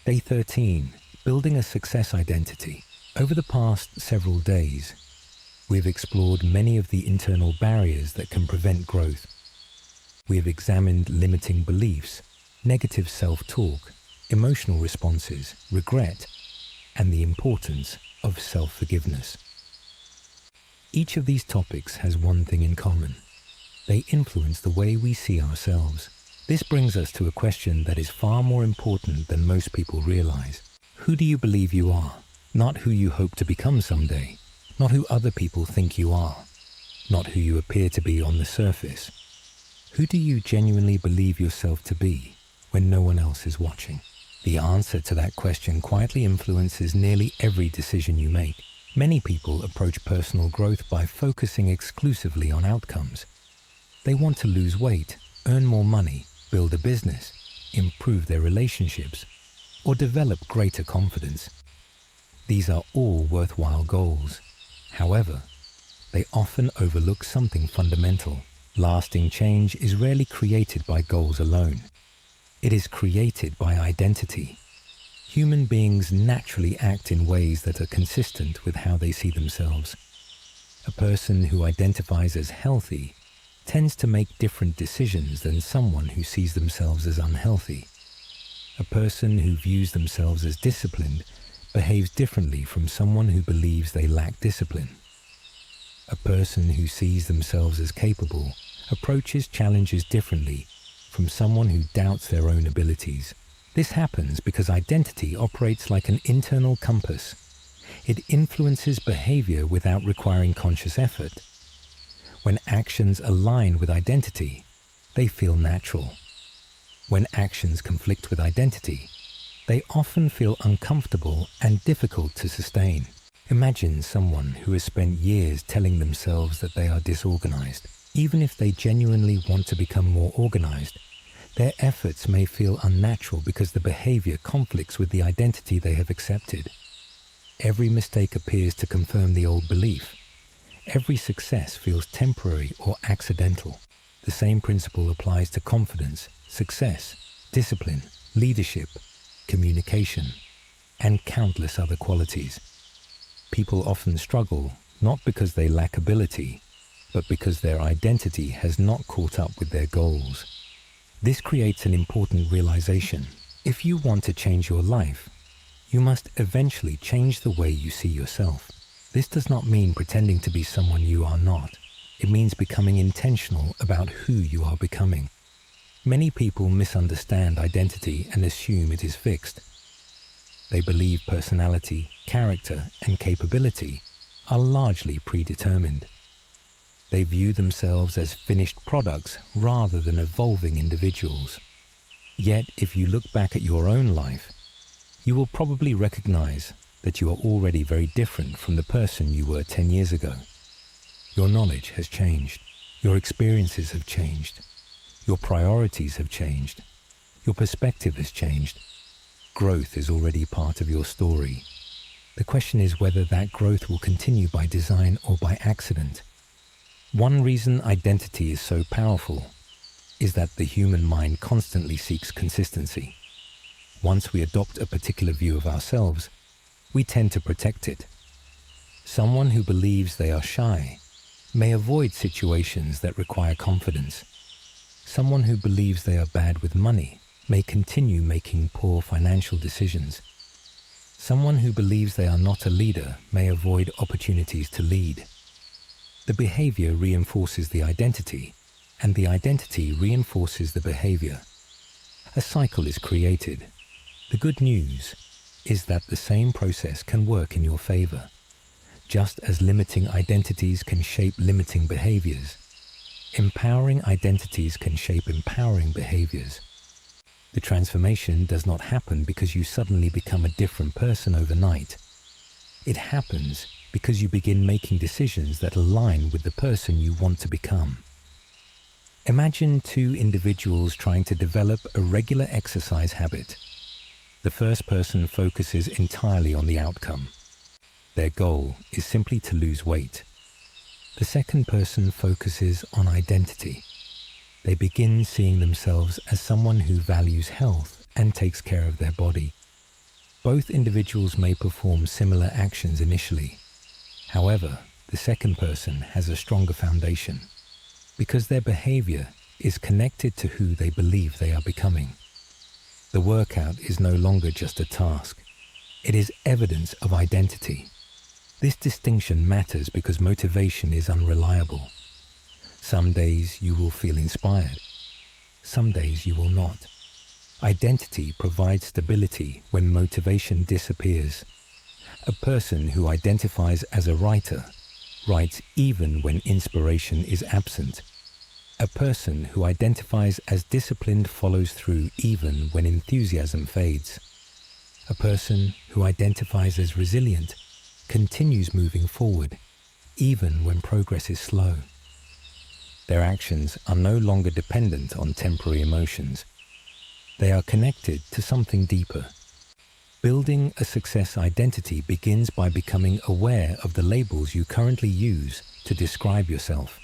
Day 13. Building a success identity. Over the past several days, we have explored many of the internal barriers that can prevent growth. We have examined limiting beliefs, negative self-talk, emotional responses, regret, and the importance of self-forgiveness. Each of these topics has one thing in common. They influence the way we see ourselves. This brings us to a question that is far more important than most people realize. Who do you believe you are? Not who you hope to become someday. Not who other people think you are. Not who you appear to be on the surface. Who do you genuinely believe yourself to be when no one else is watching? The answer to that question quietly influences nearly every decision you make. Many people approach personal growth by focusing exclusively on outcomes. They want to lose weight, earn more money, build a business, improve their relationships, or develop greater confidence. These are all worthwhile goals. However, they often overlook something fundamental. Lasting change is rarely created by goals alone. It is created by identity. Human beings naturally act in ways that are consistent with how they see themselves. A person who identifies as healthy tends to make different decisions than someone who sees themselves as unhealthy. A person who views themselves as disciplined behaves differently from someone who believes they lack discipline. A person who sees themselves as capable approaches challenges differently from someone who doubts their own abilities. This happens because identity operates like an internal compass. It influences behavior without requiring conscious effort. When actions align with identity, they feel natural. When actions conflict with identity, they often feel uncomfortable and difficult to sustain. Imagine someone who has spent years telling themselves that they are disorganized. Even if they genuinely want to become more organized, their efforts may feel unnatural because the behavior conflicts with the identity they have accepted. Every mistake appears to confirm the old belief. Every success feels temporary or accidental. The same principle applies to confidence, success, discipline, leadership, communication, and countless other qualities. People often struggle not because they lack ability, but because their identity has not caught up with their goals. This creates an important realization. If you want to change your life, you must eventually change the way you see yourself. This does not mean pretending to be someone you are not. It means becoming intentional about who you are becoming. Many people misunderstand identity and assume it is fixed. They believe personality, character, and capability are largely predetermined. They view themselves as finished products rather than evolving individuals. Yet, if you look back at your own life, you will probably recognize that you are already very different from the person you were 10 years ago. Your knowledge has changed. Your experiences have changed. Your priorities have changed. Your perspective has changed. Growth is already part of your story. The question is whether that growth will continue by design or by accident. One reason identity is so powerful is that the human mind constantly seeks consistency. Once we adopt a particular view of ourselves, we tend to protect it. Someone who believes they are shy may avoid situations that require confidence. Someone who believes they are bad with money may continue making poor financial decisions. Someone who believes they are not a leader may avoid opportunities to lead. The behavior reinforces the identity, and the identity reinforces the behavior. A cycle is created. The good news is that the same process can work in your favor. Just as limiting identities can shape limiting behaviors, empowering identities can shape empowering behaviors. The transformation does not happen because you suddenly become a different person overnight. It happens because you begin making decisions that align with the person you want to become. Imagine two individuals trying to develop a regular exercise habit. The first person focuses entirely on the outcome. Their goal is simply to lose weight. The second person focuses on identity. They begin seeing themselves as someone who values health and takes care of their body. Both individuals may perform similar actions initially. However, the second person has a stronger foundation because their behavior is connected to who they believe they are becoming. The workout is no longer just a task. It is evidence of identity. This distinction matters because motivation is unreliable. Some days you will feel inspired. Some days you will not. Identity provides stability when motivation disappears. A person who identifies as a writer writes even when inspiration is absent. A person who identifies as disciplined follows through even when enthusiasm fades. A person who identifies as resilient continues moving forward, even when progress is slow. Their actions are no longer dependent on temporary emotions. They are connected to something deeper. Building a success identity begins by becoming aware of the labels you currently use to describe yourself.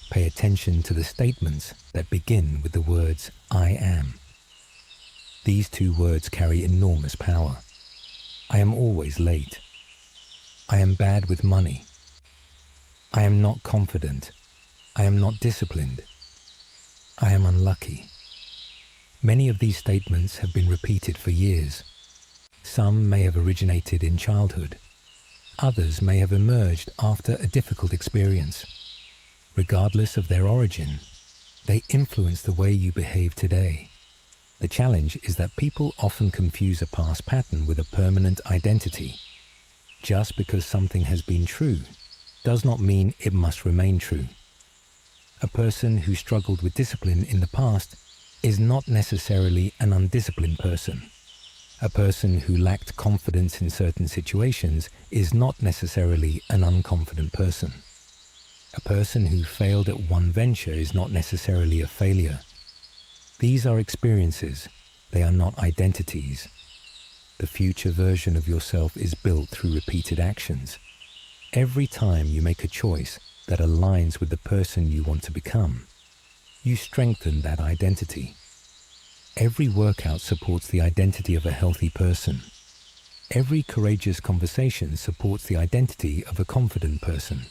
Pay attention to the statements that begin with the words "I am." These two words carry enormous power. I am always late. I am bad with money. I am not confident. I am not disciplined. I am unlucky. Many of these statements have been repeated for years. Some may have originated in childhood. Others may have emerged after a difficult experience. Regardless of their origin, they influence the way you behave today. The challenge is that people often confuse a past pattern with a permanent identity. Just because something has been true does not mean it must remain true. A person who struggled with discipline in the past is not necessarily an undisciplined person. A person who lacked confidence in certain situations is not necessarily an unconfident person. A person who failed at one venture is not necessarily a failure. These are experiences, they are not identities. The future version of yourself is built through repeated actions. Every time you make a choice that aligns with the person you want to become, you strengthen that identity. Every workout supports the identity of a healthy person. Every courageous conversation supports the identity of a confident person.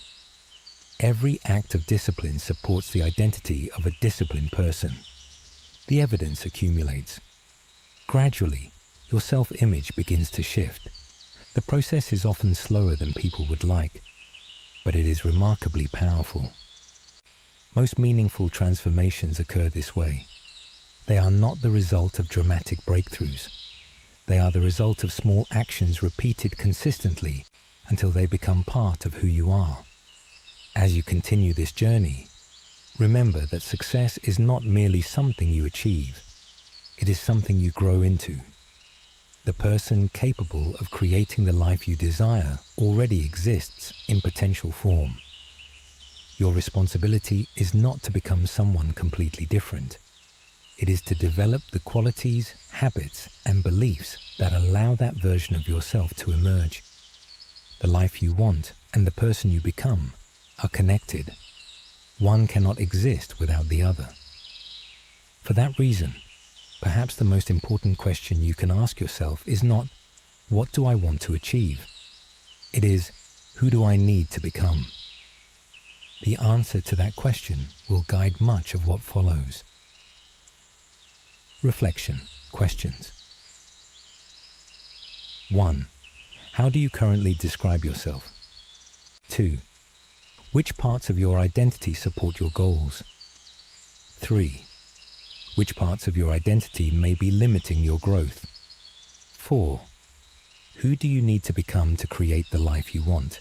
Every act of discipline supports the identity of a disciplined person. The evidence accumulates. Gradually, your self-image begins to shift. The process is often slower than people would like, but it is remarkably powerful. Most meaningful transformations occur this way. They are not the result of dramatic breakthroughs. They are the result of small actions repeated consistently until they become part of who you are. As you continue this journey, remember that success is not merely something you achieve. It is something you grow into. The person capable of creating the life you desire already exists in potential form. Your responsibility is not to become someone completely different. It is to develop the qualities, habits, and beliefs that allow that version of yourself to emerge. The life you want and the person you become are connected. One cannot exist without the other. For that reason, perhaps the most important question you can ask yourself is not, what do I want to achieve? It is, who do I need to become? The answer to that question will guide much of what follows. Reflection. Questions. 1. How do you currently describe yourself? 2. Which parts of your identity support your goals? 3. Which parts of your identity may be limiting your growth? 4. Who do you need to become to create the life you want?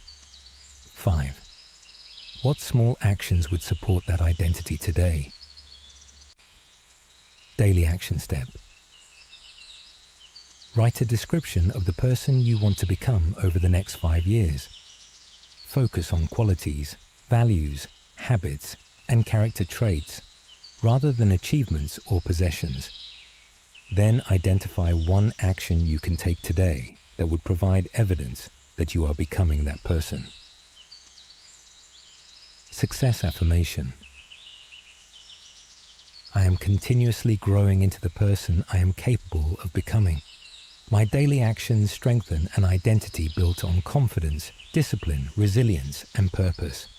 5. What small actions would support that identity today? Daily action step. Write a description of the person you want to become over the next 5 years. Focus on qualities, values, habits, and character traits, rather than achievements or possessions. Then identify one action you can take today that would provide evidence that you are becoming that person. Success affirmation. I am continuously growing into the person I am capable of becoming. My daily actions strengthen an identity built on confidence, discipline, resilience, and purpose.